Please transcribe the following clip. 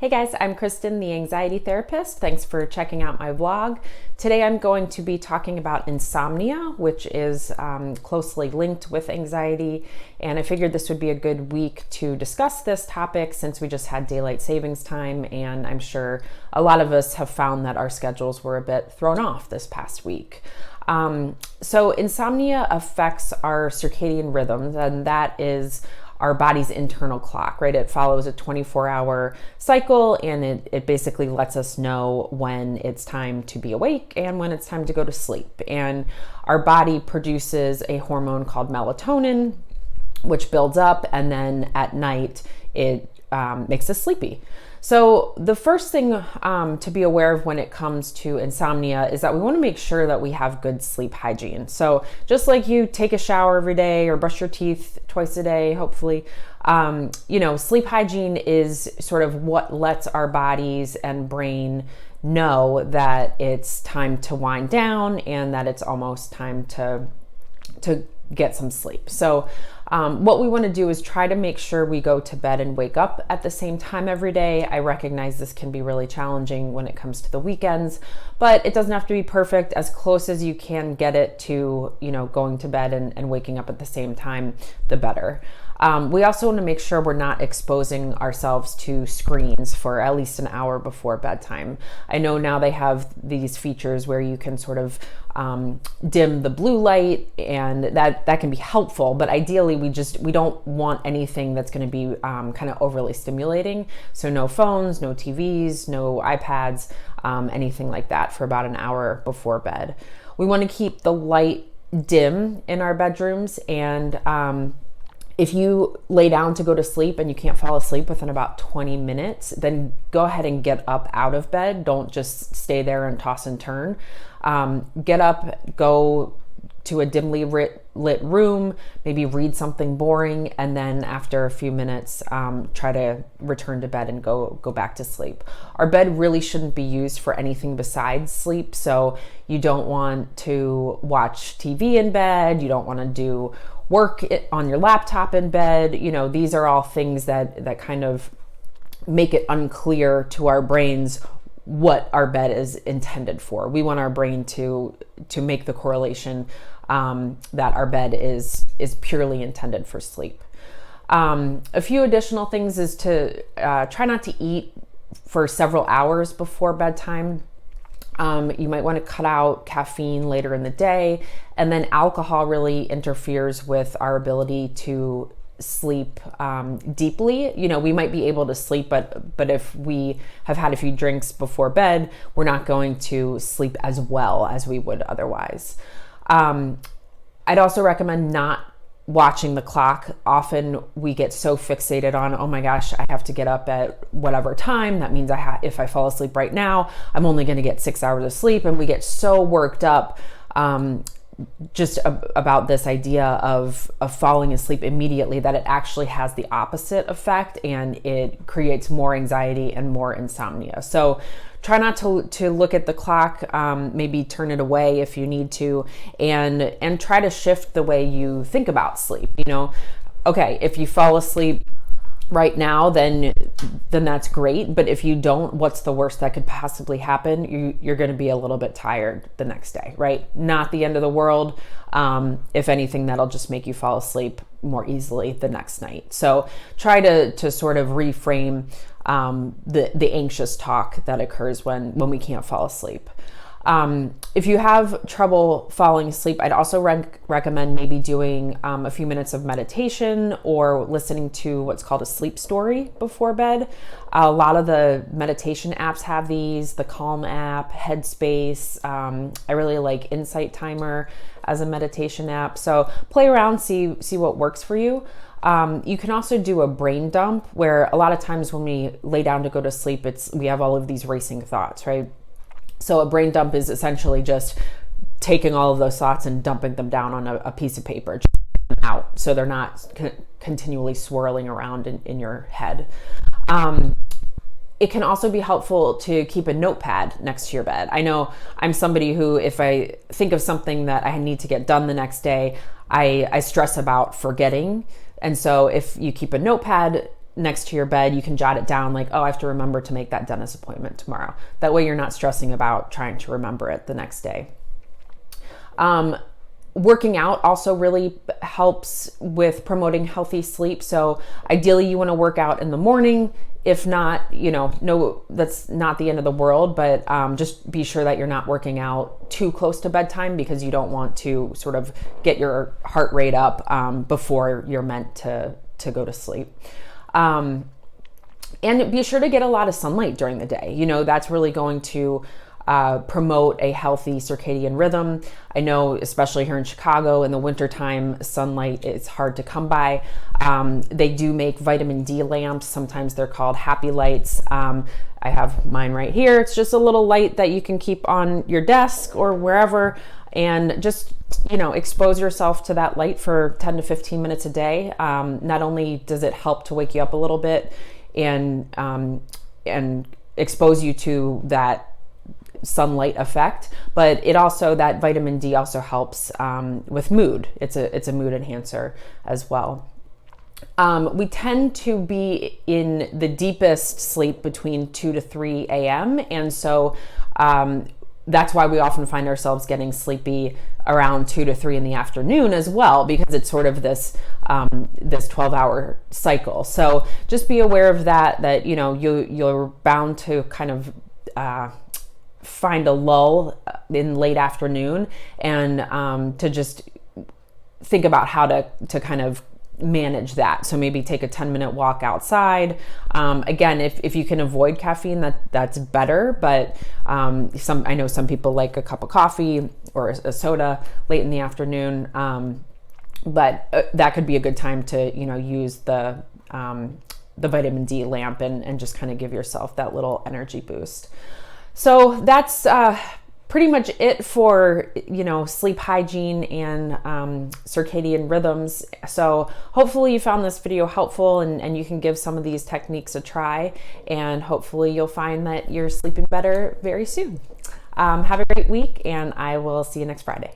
Hey guys, I'm Kristen, the anxiety therapist. Thanks for checking out my vlog. Today I'm going to be talking about insomnia, which is closely linked with anxiety. And I figured this would be a good week to discuss this topic since we just had daylight savings time. And I'm sure a lot of us have found that our schedules were a bit thrown off this past week. So insomnia affects our circadian rhythms, and that is our body's internal clock, right? It follows a 24-hour cycle, and it basically lets us know when it's time to be awake and when it's time to go to sleep. And our body produces a hormone called melatonin, which builds up, and then at night it makes us sleepy. So the first thing to be aware of when it comes to insomnia is that we want to make sure that we have good sleep hygiene. So just like you take a shower every day or brush your teeth twice a day, hopefully, sleep hygiene is sort of what lets our bodies and brain know that it's time to wind down and that it's almost time to get some sleep. So what we want to do is try to make sure we go to bed and wake up at the same time every day. I recognize this can be really challenging when it comes to the weekends, but it doesn't have to be perfect. As close as you can get it to, going to bed and waking up at the same time, the better. We also want to make sure we're not exposing ourselves to screens for at least an hour before bedtime. I know now they have these features where you can sort of dim the blue light, and that can be helpful, but ideally we don't want anything that's going to be kind of overly stimulating. So no phones, no TVs, no iPads, anything like that for about an hour before bed. We want to keep the light dim in our bedrooms, and if you lay down to go to sleep and you can't fall asleep within about 20 minutes, then go ahead and get up out of bed. Don't just stay there and toss and turn. Get up, go to a dimly lit room, maybe read something boring, and then after a few minutes, try to return to bed and go back to sleep. Our bed really shouldn't be used for anything besides sleep, so you don't want to watch TV in bed, you don't want to do work on your laptop in bed. These are all things that kind of make it unclear to our brains what our bed is intended for. We want our brain to make the correlation that our bed is purely intended for sleep. A few additional things is to try not to eat for several hours before bedtime. You might want to cut out caffeine later in the day, and then alcohol really interferes with our ability to sleep deeply. We might be able to sleep, but if we have had a few drinks before bed, we're not going to sleep as well as we would otherwise. I'd also recommend not watching the clock. Often we get so fixated on, oh my gosh, I have to get up at whatever time. That means if I fall asleep right now, I'm only going to get 6 hours of sleep. And we get so worked up just about this idea of falling asleep immediately that it actually has the opposite effect, and it creates more anxiety and more insomnia. So try not to look at the clock, maybe turn it away if you need to, and try to shift the way you think about sleep. Okay, if you fall asleep right now, then that's great. But if you don't, what's the worst that could possibly happen? You're going to be a little bit tired the next day, right? Not the end of the world. If anything, that'll just make you fall asleep more easily the next night. So try to sort of reframe the anxious talk that occurs when we can't fall asleep. If you have trouble falling asleep, I'd also recommend maybe doing a few minutes of meditation or listening to what's called a sleep story before bed. A lot of the meditation apps have these, the Calm app, Headspace. I really like Insight Timer as a meditation app. So play around, see what works for you. You can also do a brain dump, where a lot of times when we lay down to go to sleep, we have all of these racing thoughts, right? So a brain dump is essentially just taking all of those thoughts and dumping them down on a piece of paper, just out, so they're not continually swirling around in your head. It can also be helpful to keep a notepad next to your bed. I know I'm somebody who, if I think of something that I need to get done the next day, I stress about forgetting. And so if you keep a notepad next to your bed, you can jot it down like, oh, I have to remember to make that dentist appointment tomorrow. That way you're not stressing about trying to remember it the next day. Working out also really helps with promoting healthy sleep. So ideally you want to work out in the morning. If not, no, that's not the end of the world, but just be sure that you're not working out too close to bedtime, because you don't want to sort of get your heart rate up before you're meant to go to sleep. And be sure to get a lot of sunlight during the day. That's really going to promote a healthy circadian rhythm. I know, especially here in Chicago in the wintertime, sunlight is hard to come by. They do make vitamin D lamps. Sometimes they're called happy lights. I have mine right here. It's just a little light that you can keep on your desk or wherever, and just, expose yourself to that light for 10 to 15 minutes a day. Not only does it help to wake you up a little bit and expose you to that sunlight effect, but that vitamin D also helps with mood. It's a mood enhancer as well. We tend to be in the deepest sleep between 2 to 3 a.m. And so that's why we often find ourselves getting sleepy around 2 to 3 in the afternoon as well, because it's sort of this 12-hour cycle. So just be aware of that you're bound to kind of find a lull in late afternoon, and to just think about how to kind of manage that. So maybe take a 10-minute walk outside. Again, if you can avoid caffeine, that's better, but I know some people like a cup of coffee or a soda late in the afternoon, but that could be a good time to use the vitamin D lamp and just kind of give yourself that little energy boost. So that's pretty much it for, sleep hygiene and circadian rhythms. So hopefully you found this video helpful, and you can give some of these techniques a try, and hopefully you'll find that you're sleeping better very soon. Have a great week, and I will see you next Friday.